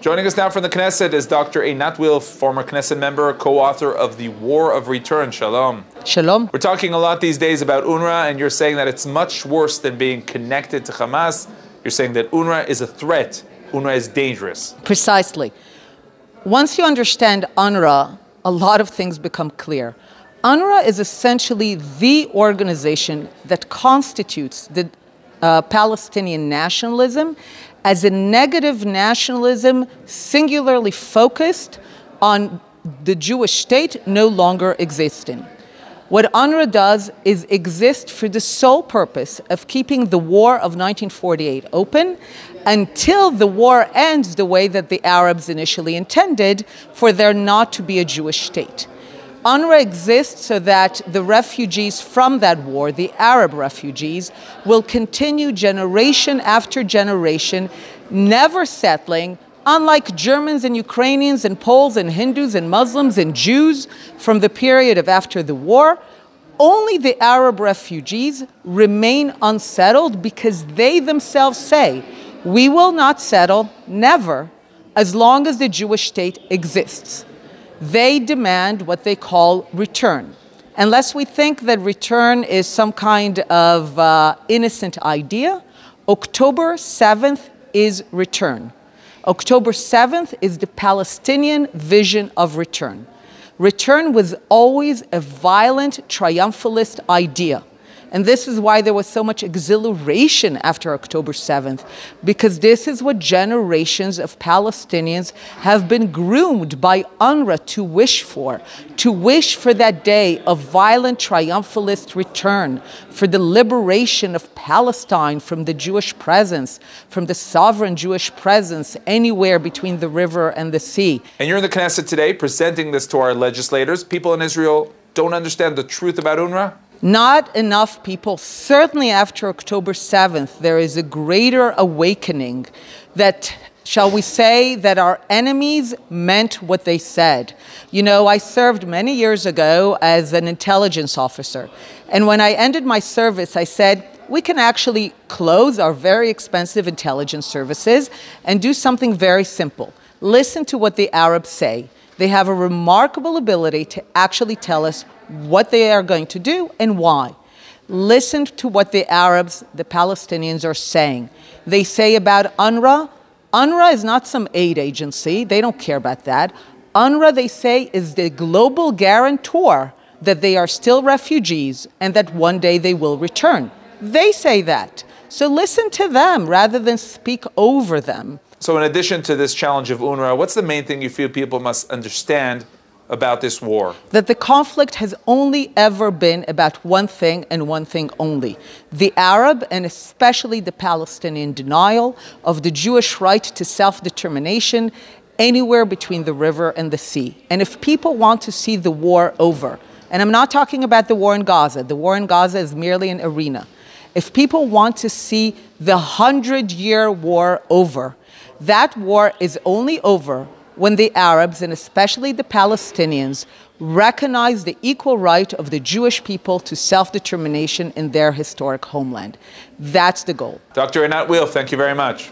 Joining us now from the Knesset is Dr. Einat Wilf, former Knesset member, co-author of The War of Return. Shalom. Shalom. We're talking a lot these days about UNRWA, and you're saying that it's much worse than being connected to Hamas. You're saying that UNRWA is a threat. UNRWA is dangerous. Precisely. Once you understand UNRWA, a lot of things become clear. UNRWA is essentially the organization that constitutes the Palestinian nationalism as a negative nationalism singularly focused on the Jewish state no longer existing. What UNRWA does is exist for the sole purpose of keeping the war of 1948 open until the war ends the way that the Arabs initially intended, for there not to be a Jewish state. UNRWA exists so that the refugees from that war, the Arab refugees, will continue generation after generation, never settling, unlike Germans and Ukrainians and Poles and Hindus and Muslims and Jews from the period of after the war. Only the Arab refugees remain unsettled because they themselves say, we will not settle, never, as long as the Jewish state exists. They demand what they call return. Unless we think that return is some kind of innocent idea, October 7th is return. October 7th is the Palestinian vision of return. Return was always a violent, triumphalist idea. And this is why there was so much exhilaration after October 7th, because this is what generations of Palestinians have been groomed by UNRWA to wish for that day of violent, triumphalist return, for the liberation of Palestine from the Jewish presence, from the sovereign Jewish presence anywhere between the river and the sea. And you're in the Knesset today presenting this to our legislators. People in Israel don't understand the truth about UNRWA? Not enough people. Certainly after October 7th, there is a greater awakening that, shall we say, that our enemies meant what they said. You know, I served many years ago as an intelligence officer. And when I ended my service, I said, we can actually close our very expensive intelligence services and do something very simple. Listen to what the Arabs say. They have a remarkable ability to actually tell us what they are going to do and why. Listen to what the Arabs, the Palestinians, are saying. They say about UNRWA, UNRWA is not some aid agency. They don't care about that. UNRWA, they say, is the global guarantor that they are still refugees and that one day they will return. They say that. So listen to them rather than speak over them. So in addition to this challenge of UNRWA, what's the main thing you feel people must understand about this war? That the conflict has only ever been about one thing and one thing only. The Arab, and especially the Palestinian denial of the Jewish right to self-determination anywhere between the river and the sea. And if people want to see the war over, and I'm not talking about the war in Gaza, the war in Gaza is merely an arena. If people want to see the 100-year war over, that war is only over when the Arabs, and especially the Palestinians, recognize the equal right of the Jewish people to self-determination in their historic homeland. That's the goal. Dr. Einat Wilf, thank you very much.